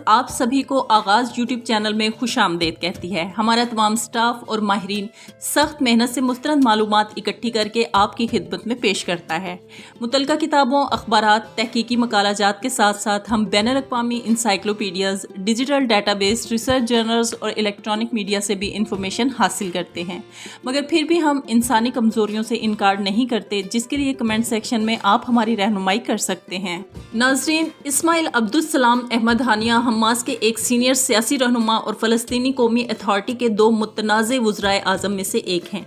آپ سبھی کو آغاز یوٹیوب چینل میں خوش آمدید کہتی ہے۔ ہمارا تمام سٹاف اور ماہرین سخت محنت سے مستند معلومات اکٹھی کر کے آپ کی خدمت میں پیش کرتا ہے۔ متعلقہ کتابوں، اخبارات، تحقیقی مقالہ جات کے ساتھ ساتھ ہم بین الاقوامی encyclopaedias, digital data base, research journals اور الیکٹرانک میڈیا سے بھی انفارمیشن حاصل کرتے ہیں، مگر پھر بھی ہم انسانی کمزوریوں سے انکار نہیں کرتے، جس کے لیے کمنٹ سیکشن میں آپ ہماری رہنمائی کر سکتے ہیں۔ ناظرین، اسماعیل عبدالسلام احمد ہانیہ حماس کے ایک سینئر سیاسی رہنما اور فلسطینی قومی اتھارٹی کے دو متنازع وزرائے اعظم میں سے ایک ہیں۔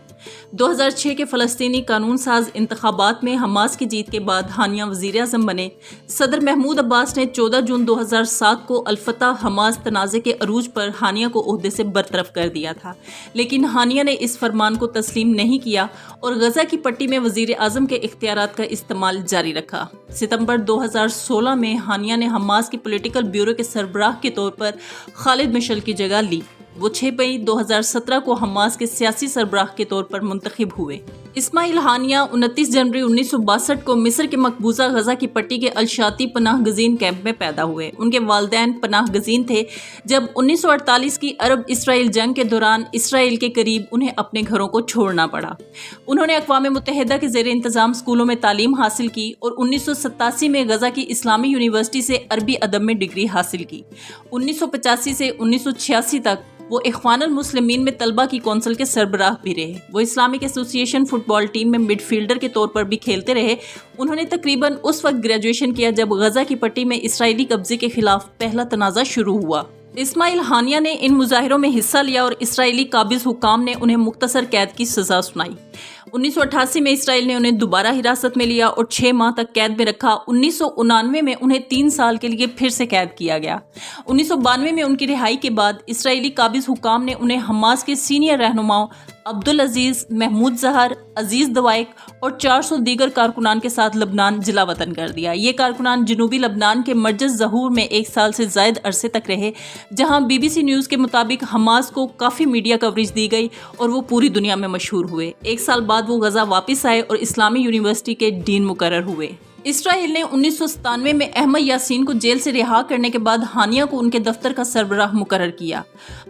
2006 کے فلسطینی قانون ساز انتخابات میں حماس کی جیت کے بعد ہانیہ وزیر اعظم بنے۔ صدر محمود عباس نے 14 جون 2007 کو الفتح حماس تنازع کے عروج پر ہانیہ کو عہدے سے برطرف کر دیا تھا، لیکن ہانیہ نے اس فرمان کو تسلیم نہیں کیا اور غزہ کی پٹی میں وزیر اعظم کے اختیارات کا استعمال جاری رکھا۔ ستمبر 2016 میں ہانیہ نے حماس کی پولیٹیکل بیورو کے سربراہ کے طور پر خالد مشعل کی جگہ لی۔ وہ 6 مئی 2017 کو حماس کے سیاسی سربراہ کے طور پر منتخب ہوئے۔ اسماعیل ہانیہ 29 جنوری 1962 کو مصر کے مقبوضہ غزہ کی پٹی کے الشاطی پناہ گزین کیمپ میں پیدا ہوئے۔ ان کے والدین پناہ گزین تھے جب 1948 کی عرب اسرائیل جنگ کے دوران اسرائیل کے قریب انہیں اپنے گھروں کو چھوڑنا پڑا۔ انہوں نے اقوام متحدہ کے زیر انتظام اسکولوں میں تعلیم حاصل کی اور 1987 میں غزہ کی اسلامی یونیورسٹی سے عربی ادب میں ڈگری حاصل کی۔ 1985 سے 1986 تک وہ اخوان المسلمین میں طلبہ کی کونسل کے سربراہ بھی رہے۔ وہ اسلامک ایسوسی ایشن فٹ بال ٹیم میں مڈ فیلڈر کے طور پر بھی کھیلتے رہے۔ انہوں نے تقریباً اس وقت گریجویشن کیا جب غزہ کی پٹی میں اسرائیلی قبضے کے خلاف پہلا تنازع شروع ہوا۔ اسماعیل ہانیہ نے ان مظاہروں میں حصہ لیا اور اسرائیلی قابض حکام نے انہیں مختصر قید کی سزا سنائی۔ 1988 میں اسرائیل نے انہیں دوبارہ حراست میں لیا اور 6 ماہ تک قید میں رکھا۔ 1999 میں انہیں 3 سال کے لیے پھر سے قید کیا گیا۔ 1992 میں ان کی رہائی کے بعد اسرائیلی قابض حکام نے انہیں حماس کے سینئر رہنماؤں عبدالعزیز، محمود ظہر، عزیز دوائق اور 400 دیگر کارکنان کے ساتھ لبنان جلا وطن کر دیا۔ یہ کارکنان جنوبی لبنان کے مرکز ظہور میں 1 سال سے زائد عرصے تک رہے، جہاں BBC نیوز کے مطابق حماس کو کافی میڈیا کوریج دی گئی اور وہ پوری دنیا میں مشہور ہوئے۔ 1 سال بعد وہ غزہ واپس آئے اور اسلامی یونیورسٹی کے ڈین مقرر ہوئے۔ اسرائیل نے 1997 میں احمد یاسین کو جیل سے رہا کرنے کے بعد ہانیہ کو ان کے دفتر کا سربراہ مقرر کیا۔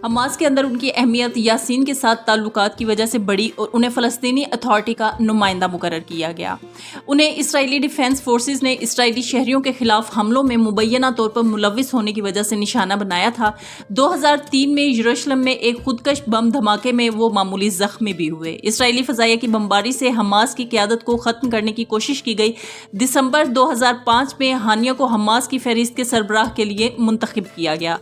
حماس کے اندر ان کی اہمیت یاسین کے ساتھ تعلقات کی وجہ سے بڑھی اور انہیں فلسطینی اتھارٹی کا نمائندہ مقرر کیا گیا۔ انہیں اسرائیلی ڈیفنس فورسز نے اسرائیلی شہریوں کے خلاف حملوں میں مبینہ طور پر ملوث ہونے کی وجہ سے نشانہ بنایا تھا۔ 2003 میں یروشلم میں ایک خودکش بم دھماکے میں وہ معمولی زخمی بھی ہوئے۔ اسرائیلی فضائیہ کی بمباری سے حماس کی قیادت کو ختم کرنے کی کوشش کی گئی۔ دسمبر 2005 میں ہانیہ کو حماس کی فہرست کے سربراہ کے لیے منتخب کیا گیا۔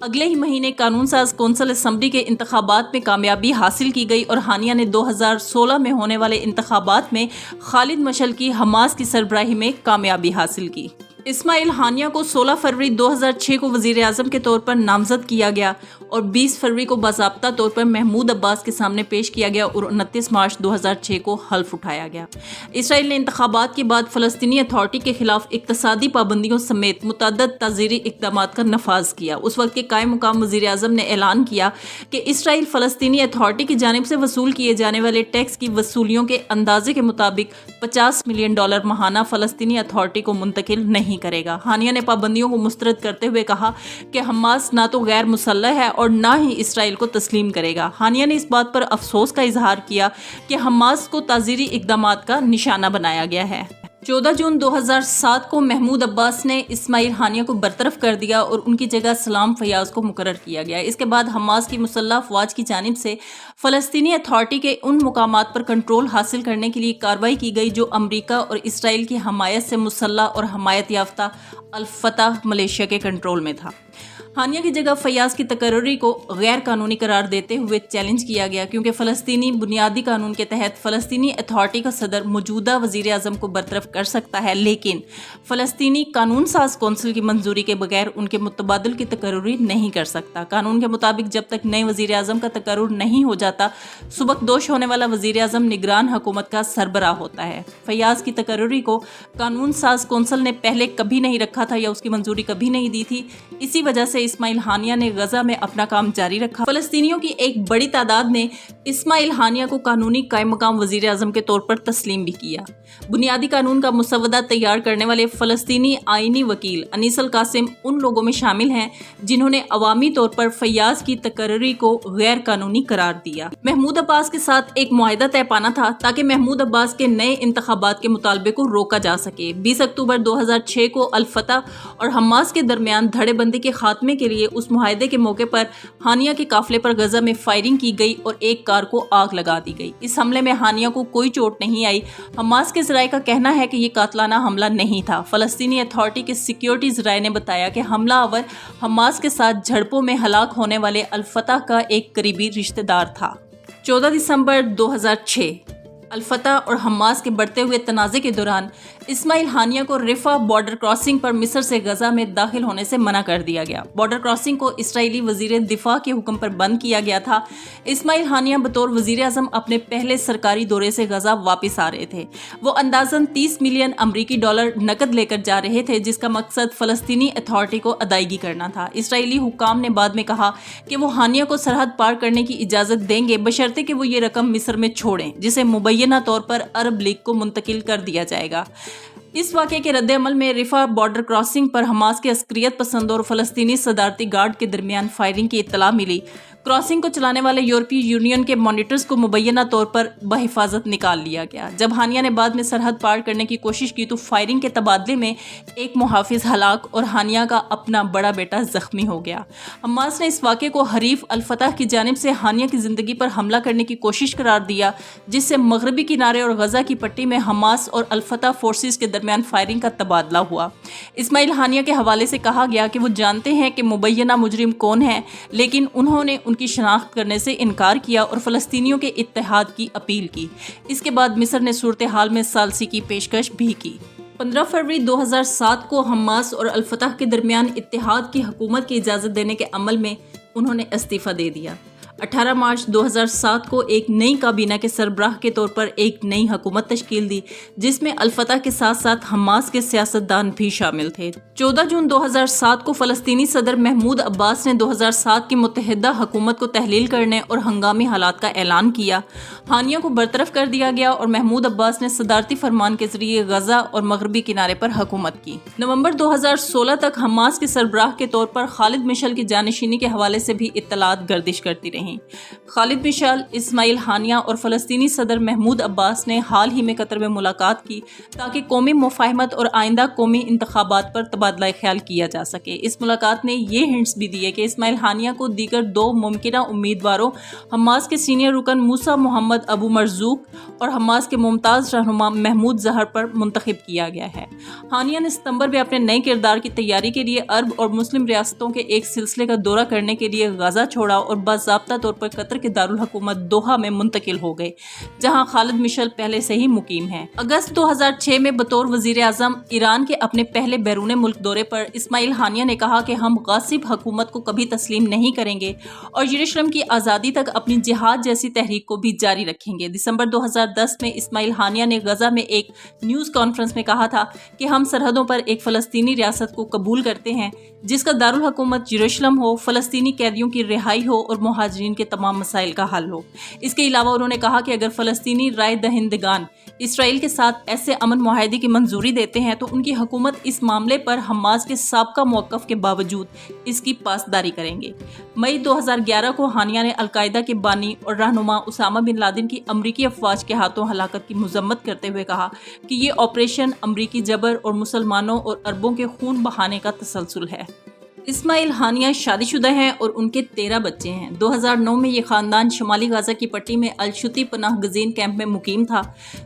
اگلے ہی مہینے قانون ساز کونسل اسمبلی کے انتخابات میں کامیابی حاصل کی گئی اور ہانیہ نے 2016 میں ہونے والے انتخابات میں خالد مشعل کی حماس کی سربراہی میں کامیابی حاصل کی۔ اسماعیل ہانیہ کو 16 فروری 2006 کو وزیر اعظم کے طور پر نامزد کیا گیا اور 20 فروری کو باضابطہ طور پر محمود عباس کے سامنے پیش کیا گیا اور 29 مارچ 2006 کو حلف اٹھایا گیا۔ اسرائیل نے انتخابات کے بعد فلسطینی اتھارٹی کے خلاف اقتصادی پابندیوں سمیت متعدد تعزیری اقدامات کا نفاذ کیا۔ اس وقت کے قائم مقام وزیر اعظم نے اعلان کیا کہ اسرائیل فلسطینی اتھارٹی کی جانب سے وصول کیے جانے والے ٹیکس کی وصولیوں کے اندازے کے مطابق $50 ملین ماہانہ فلسطینی اتھارٹی کو منتقل نہیں کرے گا۔ ہانیہ نے پابندیوں کو مسترد کرتے ہوئے کہا کہ حماس نہ تو غیر مسلح ہے اور نہ ہی اسرائیل کو تسلیم کرے گا۔ ہانیہ نے اس بات پر افسوس کا اظہار کیا کہ حماس کو تعزیری اقدامات کا نشانہ بنایا گیا ہے۔ 14 جون 2007 کو محمود عباس نے اسماعیل ہانیہ کو برطرف کر دیا اور ان کی جگہ سلام فیاض کو مقرر کیا گیا۔ اس کے بعد حماس کی مسلح افواج کی جانب سے فلسطینی اتھارٹی کے ان مقامات پر کنٹرول حاصل کرنے کے لیے کارروائی کی گئی جو امریکہ اور اسرائیل کی حمایت سے مسلح اور حمایت یافتہ الفتح ملیشیا کے کنٹرول میں تھا۔ ہانیہ کی جگہ فیاض کی تقرری کو غیر قانونی قرار دیتے ہوئے چیلنج کیا گیا کیونکہ فلسطینی بنیادی قانون کے تحت فلسطینی اتھارٹی کا صدر موجودہ وزیر اعظم کو برطرف کر سکتا ہے، لیکن فلسطینی قانون ساز کونسل کی منظوری کے بغیر ان کے متبادل کی تقرری نہیں کر سکتا۔ قانون کے مطابق جب تک نئے وزیر اعظم کا تقرر نہیں ہو جاتا، سبکدوش ہونے والا وزیر اعظم نگران حکومت کا سربراہ ہوتا ہے۔ فیاض کی تقرری کو قانون ساز کونسل نے پہلے کبھی نہیں رکھا تھا یا اس کی منظوری کبھی نہیں دی تھی۔ اسی वजह से इस्माइल हानिया ने गजा में अपना काम जारी रखा। फलस्तीनियों की एक बड़ी तादाद ने इस्माइल हानिया को कानूनी कायम मकाम वजीर आजम के तौर पर तस्लीम भी किया। बुनियादी कानून का मुसवदा तैयार करने वाले फलस्तीनी आईनी वकील अनीस अल कासिम उन लोगों में शामिल हैं जिन्होंने अवामी तौर पर फैयाज की तकर्री को गैर कानूनी करार दिया। महमूद अब्बास के साथ एक मुआहिदा तय पाना था ताकि महमूद अब्बास के नए इंतखाबात के मुतालबे को रोका जा सके। 20 अक्टूबर 2006 को अल फतह और हमास के दरमियान धड़ेबंदी के खात्मे के लिए उस मुआहिदे के मौके पर हानिया के काफिले पर गजा में फायरिंग की गई और एक कार को आग लगा दी गई। इस हमले में हानिया को कोई चोट नहीं आई। हमास के ज़राए का कहना है कि ये कातलाना हमला नहीं था। फलस्तीनी अथॉरिटी के सिक्योरिटी ज़राए ने बताया कि हमलावर हमास के साथ झड़पों में हलाक होने वाले अल फतह का एक करीबी रिश्तेदार था। 14 दिसंबर 2006 अल फतह और हमास के बढ़ते हुए तनाज़े के दौरान इस्माइल हानिया को रिफा बॉर्डर क्रॉसिंग पर मिस्र से गजा में दाखिल होने से मना कर दिया गया। बॉर्डर क्रॉसिंग को इसराइली वजीर दिफा के हुक्म पर बंद किया गया था। इस्माइल हानिया बतौर वजीर आजम अपने पहले सरकारी दौरे से गजा वापस आ रहे थे। वो अंदाजन 30 मिलियन अमरीकी डॉलर नकद लेकर जा रहे थे, जिसका मकसद फलस्तीनी अथॉरिटी को अदायगी करना था। इसराइली हुक्काम ने बाद में कहा कि वो हानिया को सरहद पार करने की इजाज़त देंगे बशर्ते कि वो ये रकम मिस्र में छोड़ें, जिसे मुबैना तौर पर अरब लीग को मुंतकिल कर दिया जाएगा। इस वाक़े के रद्द-ए-अमल में रिफा बॉर्डर क्रॉसिंग पर हमास के अस्करियत पसंद और फलस्तीनी सदारती गार्ड के दरमियान फायरिंग की इत्तला मिली। क्रॉसिंग को चलाने वाले यूरोपीय यूनियन के मॉनिटर्स को मुबैना तौर पर बहिफाजत निकाल लिया गया। जब हानिया ने बाद में सरहद पार करने की कोशिश की तो फायरिंग के तबादले में एक मुहाफिज हलाक और हानिया का अपना बड़ा बेटा जख्मी हो गया। हमास ने इस वाक़े को हरीफ अल फतह की जानिब से हानिया की ज़िंदगी पर हमला करने की कोशिश करार दिया, जिससे मगरबी किनारे और गजा की पट्टी में हमास और अल फतह फोर्सेस के दरमियान फायरिंग का तबादला हुआ। इस्माइल हानिया के हवाले से कहा गया कि वो जानते हैं कि मुबैना मुजरिम कौन है, लेकिन उन्होंने उनकी शनाख्त करने से इनकार किया और फ़लस्तीनियों के इत्तेहाद की अपील की। इसके बाद मिस्र ने सूरत हाल में सालसी की पेशकश भी की। 15 फरवरी 2007 को हमास और अल फतह के दरमियान इत्तेहाद की हुकूमत की इजाज़त देने के अमल में उन्होंने इस्तीफ़ा दे दिया। 18 मार्च 2007 को एक नई काबीना के सरबराह के तौर पर एक नई हुकूमत तश्कील दी, जिसमें अल फतह के साथ साथ हमास के सियासतदान भी शामिल थे। 14 जून 2007 को फ़लस्तीनी सदर महमूद अब्बास ने 2007 की मुत्तहिदा हुकूमत को तहलील करने और हंगामी हालात का ऐलान किया। हानिया को बरतरफ कर दिया गया और महमूद अब्बास ने सदारती फरमान के जरिए गजा और मगरबी किनारे पर हुकूमत की। नवंबर 2016 तक हमास के सरबराह के तौर पर खालिद मिशल की जानशीनी के हवाले से भी इत्तलात गर्दिश करती रहीं। खालिद मिशल, इस्माइल हानिया और फ़लस्तीनी सदर महमूद अब्बास ने हाल ही में कतर में मुलाकात की ताकि कौमी मुफाहमत और आइंदा कौमी इंतखाबात पर तबादला ख्याल किया जा सके। इस मुलाकात ने ये हिंट्स भी दिए कि इस्माइल हानिया को दीगर 2 मुमकिना उम्मीदवारों हमास के सीनियर रुकन मूसा मोहम्मद अबू मरजूक और हमास के मुमताज़ रहनुमा महमूद ज़हर पर मुंतखब किया गया है। हानिया ने सितंबर में अपने नए किरदार की तैयारी के लिए अरब और मुस्लिम रियासतों के एक सिलसिले का दौरा करने के लिए गजा छोड़ा और बाज़ाब्ता तौर पर कतर के दारुल हुकूमत दोहा में मुंतकिल हो गए, जहां खालिद मिशल पहले से ही मुकीम है। अगस्त 2006 में बतौर वजीर आजम ईरान के अपने पहले बैरून मुल्क दौरे पर इस्माइल हानिया ने कहा कि हम गासिब हुकूमत को कभी तस्लीम नहीं करेंगे और यरूशलेम की आज़ादी तक अपनी जिहाद जैसी तहरीक को भी जारी रखेंगे। दिसंबर 2010 में इस्माइल हानिया ने गजा में एक न्यूज़ कॉन्फ्रेंस में कहा था कि हम सरहदों पर एक फ़लस्तीनी रियासत को कबूल करते हैं जिसका दारुल हुकूमत यरूशलेम हो, फ़लस्तीनी कैदियों की रिहाई हो और मुहाजिरीन के तमाम मसाइल का हल हो। इसके अलावा उन्होंने कहा कि अगर फ़लस्तीनी राय दहिंदगान इसराइल के साथ ऐसे अमन मुआहदे की मंजूरी देते हैं तो उनकी हुकूमत इस मामले पर हमास के साबका मौक़िफ़ के बावजूद इसकी पासदारी करेंगे। मई 2011 को हानिया ने अलकायदा के बानी और रहनुमा उसामा बिन लादेन की अमरीकी अफवाज के हाथों हलाकत की मजम्मत करते हुए कहा कि ये ऑपरेशन अमरीकी जबर और मुसलमानों और अरबों के खून बहाने का तसलसल है। इस्माइल हानिया शादीशुदा हैं और उनके 13 बच्चे हैं। 2009 में ये ख़ानदान शुमाली गाज़ा की पट्टी में अल-शुती पनाह गज़ीन कैंप में मुकीम था।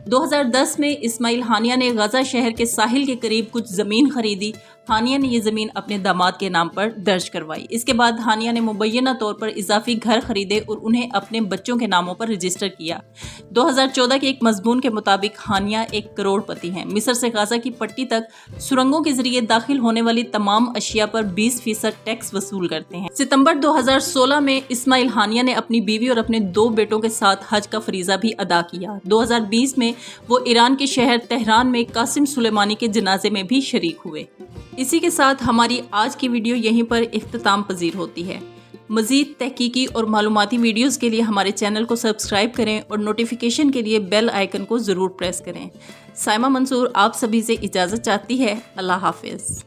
2010 में इस्माइल हानिया ने गाज़ा शहर के साहिल के करीब कुछ ज़मीन खरीदी। हानिया ने ये ज़मीन अपने दामाद के नाम पर दर्ज करवाई। इसके बाद हानिया ने मुबैना तौर पर इजाफी घर खरीदे और उन्हें अपने बच्चों के नामों पर रजिस्टर किया। 2014 के एक मजमून के मुताबिक हानिया एक करोड़पति हैं। मिस्र से गाज़ा की पट्टी तक सुरंगों के जरिए दाखिल होने वाली तमाम अशिया पर 20% टैक्स वसूल करते हैं। सितंबर 2016 में इस्माइल हानिया ने अपनी बीवी और अपने 2 बेटों के साथ हज का फरीज़ा भी अदा किया। 2020 में वो ईरान के शहर तेहरान में कासिम सुलेमानी के जनाजे में भी शरीक हुए। اسی کے ساتھ ہماری آج کی ویڈیو یہیں پر اختتام پذیر ہوتی ہے۔ مزید تحقیقی اور معلوماتی ویڈیوز کے لیے ہمارے چینل کو سبسکرائب کریں اور نوٹیفیکیشن کے لیے بیل آئیکن کو ضرور پریس کریں۔ سائمہ منصور آپ سبھی سے اجازت چاہتی ہے۔ اللہ حافظ۔